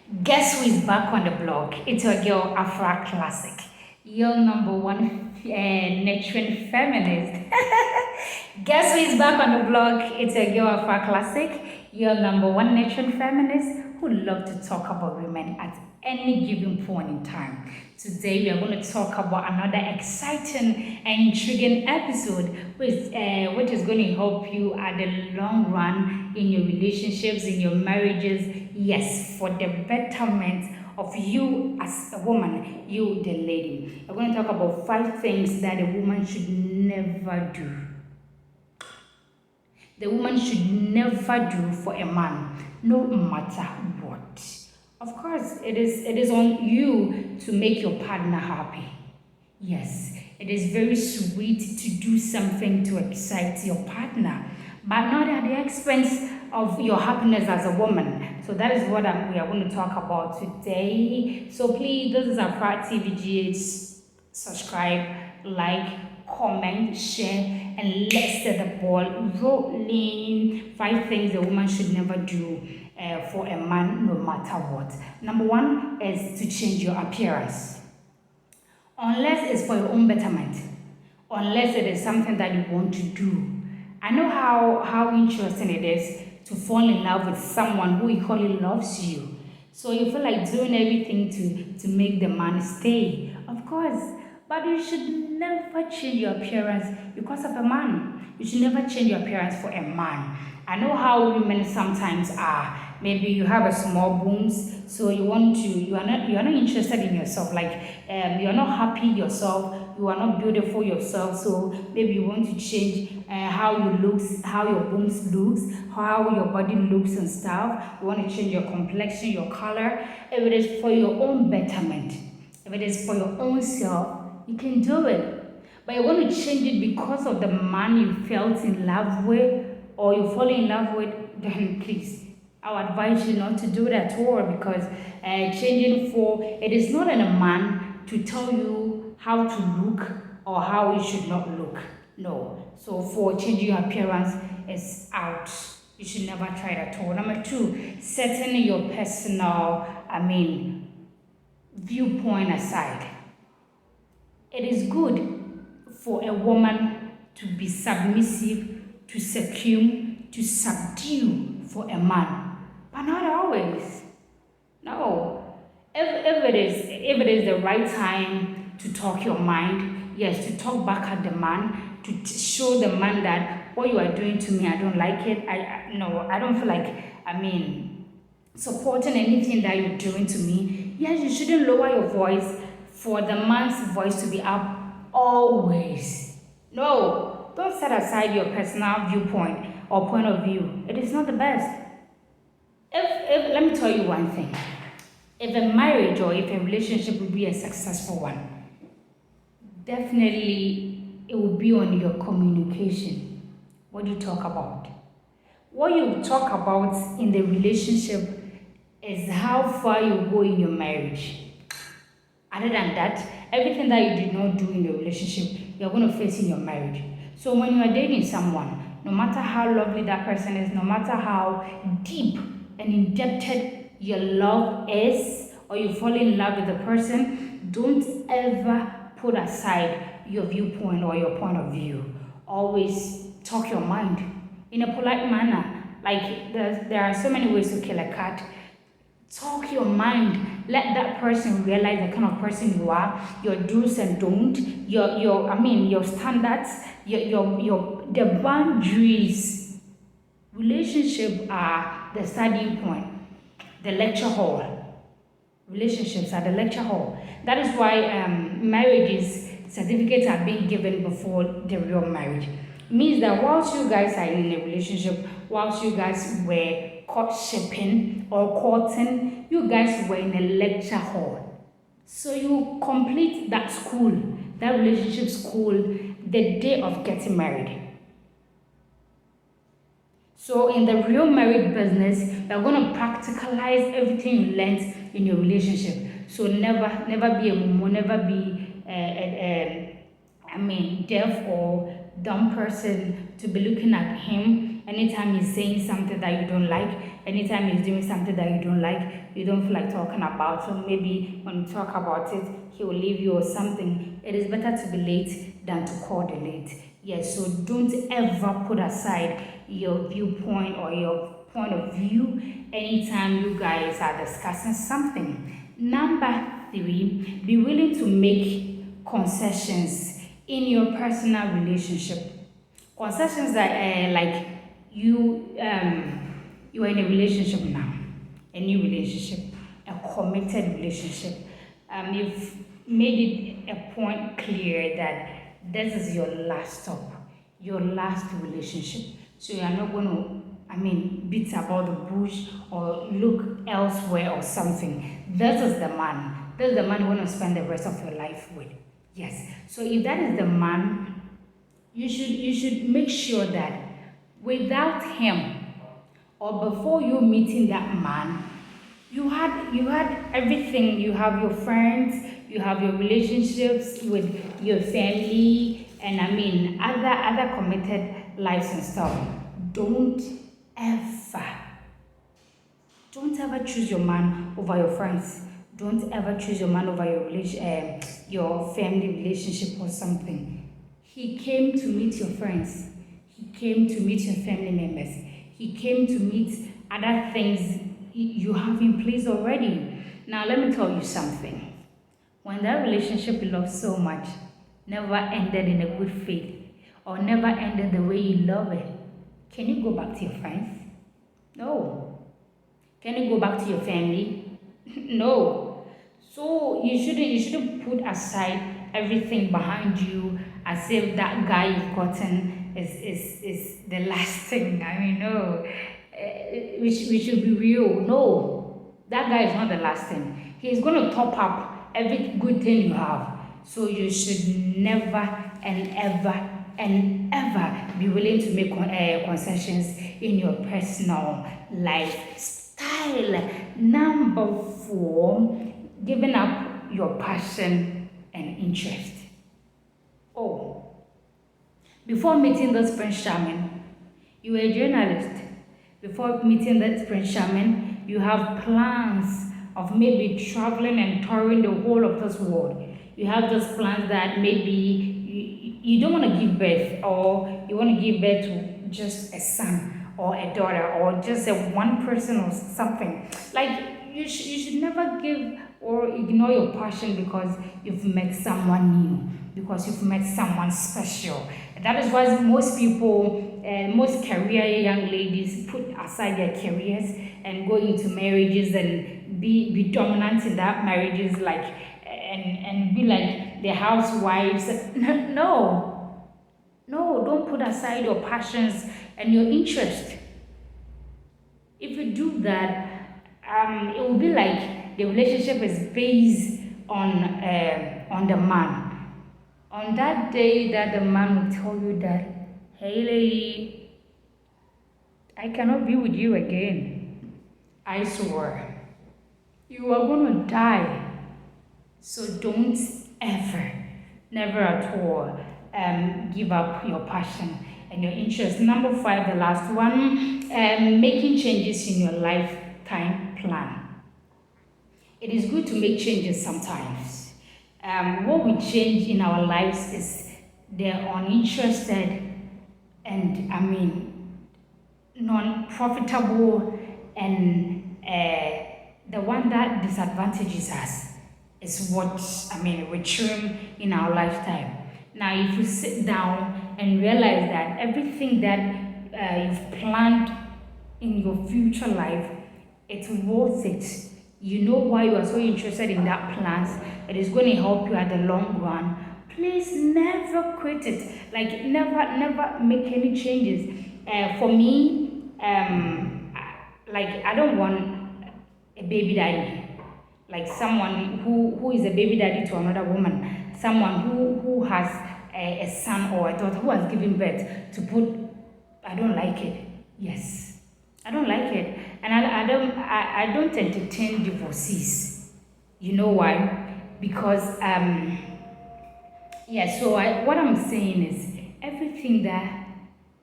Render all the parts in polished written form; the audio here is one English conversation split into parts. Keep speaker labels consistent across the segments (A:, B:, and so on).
A: Guess who is back on the block? It's your girl Afra Classic, your number one nurturing feminist. Guess who is back on the block? It's your girl Afra Classic, your number one nurturing feminist who love to talk about women at any given point in time. Today we are going to talk about another exciting and intriguing episode which is going to help you at the long run in your relationships, in your marriages. Yes, for the betterment of you as a woman, you the lady. We're going to talk about 5 things that a woman should never do. The woman should never do for a man, no matter what. Of course, it is on you to make your partner happy. Yes, it is very sweet to do something to excite your partner, but not at the expense of your happiness as a woman. So that is what we are going to talk about today. So please, this is Afra TVGH. Subscribe, like, comment, share, and let's set the ball rolling. 5 things a woman should never do for a man, no matter what. Number one is to change your appearance. Unless it's for your own betterment, unless it is something that you want to do. I know how interesting it is to fall in love with someone who equally loves you. So you feel like doing everything to make the man stay. Of course. But you should never change your appearance because of a man. You should never change your appearance for a man. I know how women sometimes are. Maybe you have a small booms, so you are not interested in yourself. Like you are not happy yourself. You are not beautiful yourself. So maybe you want to change how you looks, how your booms looks, how your body looks and stuff. You want to change your complexion, your color. If it is for your own betterment, if it is for your own self, you can do it. But you want to change it because of the man you felt in love with or you fall in love with, then please, I would advise you not to do that at all because changing for it is not in a man to tell you how to look or how you should not look. No. So for changing your appearance is out. You should never try it at all. Number two, setting your personal, viewpoint aside. It is good for a woman to be submissive, to succumb, to subdue for a man, but not always. No. If it is the right time to talk your mind, yes, to talk back at the man, to show the man that what you are doing to me, I don't like it. No, I don't feel like supporting anything that you're doing to me. Yes, you shouldn't lower your voice for the man's voice to be up always. No, don't set aside your personal viewpoint or point of view. It is not the best. If let me tell you one thing. If a marriage or if a relationship will be a successful one, definitely it will be on your communication. What you talk about. What you talk about in the relationship is how far you go in your marriage. Other than that, everything that you did not do in the relationship, you're going to face in your marriage. So when you are dating someone, no matter how lovely that person is, no matter how deep and indebted your love is, or you fall in love with the person, don't ever put aside your viewpoint or your point of view. Always talk your mind in a polite manner. Like there are so many ways to kill a cat. Talk your mind. Let that person realize the kind of person you are, your do's and don't, your standards, the boundaries. Relationships are the starting point, the lecture hall. Relationships are the lecture hall. That is why marriages certificates are being given before the real marriage. It means that whilst you guys are in a relationship, whilst you guys were courtshiping or courting, you guys were in a lecture hall. So you complete that school, that relationship school, the day of getting married. So in the real marriage business, you're going to practicalize everything you learned in your relationship. So never be a mumu, never be deaf or dumb person to be looking at him anytime he's saying something that you don't like, anytime he's doing something that you don't like, you don't feel like talking about, so maybe when you talk about it, he will leave you or something. It is better to be late than to call the late. Yes, so don't ever put aside your viewpoint or your point of view anytime you guys are discussing something. Number 3, be willing to make concessions in your personal relationship. Concessions that like you are in a relationship now, a new relationship, a committed relationship. You've made it a point clear that this is your last stop, your last relationship. So you are not going to, beat about the bush or look elsewhere or something. This is the man. This is the man you want to spend the rest of your life with. Yes. So if that is the man, you should make sure that without him or before you meeting that man, you had everything. You have your friends, you have your relationships with your family, and other committed lives and stuff. Don't ever don't ever choose your man over your friends. Don't ever choose your man over your family relationship or something. He came to meet your friends. He came to meet your family members. He came to meet other things you have in place already. Now, let me tell you something. When that relationship you love so much never ended in a good faith or never ended the way you love it, can you go back to your friends? No. Can you go back to your family? No. So you shouldn't put aside everything behind you as if that guy you've gotten is the last thing. No. We should be real. No. That guy is not the last thing. He's going to top up every good thing you have. So you should never and ever be willing to make concessions in your personal lifestyle. Number 4, giving up your passion and interest. Oh, before meeting this Prince Charming, you were a journalist. Before meeting that Prince Charming, you have plans of maybe traveling and touring the whole of this world. You have those plans that maybe you don't want to give birth, or you want to give birth to just a son or a daughter or just a one person or something. Like you should never give or ignore your passion because you've met someone new, because you've met someone special. That is why most people, most career young ladies put aside their careers and go into marriages and be dominant in that marriages, like and be like the housewives. No, don't put aside your passions and your interest. If you do that, it will be like the relationship is based on the man. On that day that the man will tell you that, hey lady, I cannot be with you again. I swear, you are going to die. So don't ever, never at all, give up your passion and your interest. Number 5, the last one, making changes in your lifetime plan. It is good to make changes sometimes. What we change in our lives is the uninterested and non-profitable, and the one that disadvantages us is what we trim in our lifetime. Now, if you sit down and realize that everything that you've planned in your future life, it's worth it. You know why you are so interested in that plans. It is going to help you at the long run. Please never quit it. Like never make any changes. For me, I don't want a baby daddy. Like someone who is a baby daddy to another woman. Someone who has a son or a daughter who has given birth to put. I don't like it. Yes, I don't like it, and I don't entertain divorcees. You know why? Because what I'm saying is everything that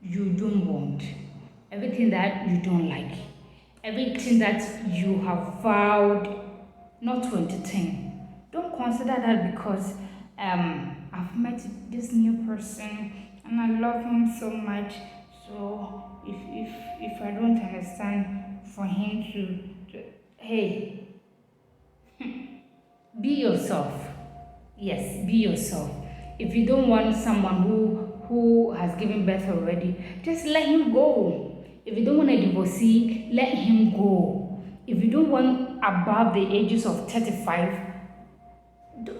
A: you don't want, everything that you don't like, everything that you have vowed not to entertain. Don't consider that because I've met this new person and I love him so much. So if I don't understand for him to hey, be yourself. Yes, be yourself. If you don't want someone who has given birth already, just let him go. If you don't want a divorcee, let him go. If you don't want above the ages of 35,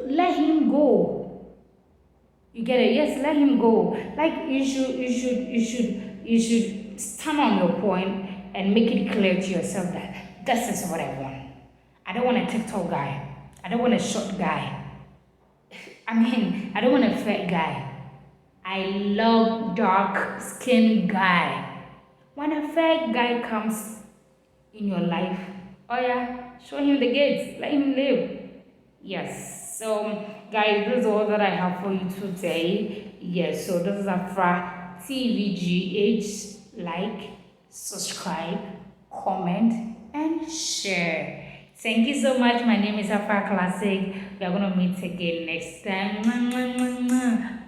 A: let him go. You get it? Yes, let him go. Like you should stand on your point and make it clear to yourself that this is what I want. I don't want a TikTok guy. I don't want a short guy. I don't want a fat guy. I love dark skinned guy. When a fat guy comes in your life, oh yeah, show him the gates. Let him live. Yes. So, guys, this is all that I have for you today. Yes. So this is Afra TVGH. Like, subscribe, comment, and share. Thank you so much. My name is Afra Classic. We are gonna meet again next time. Mwah, mwah, mwah, mwah.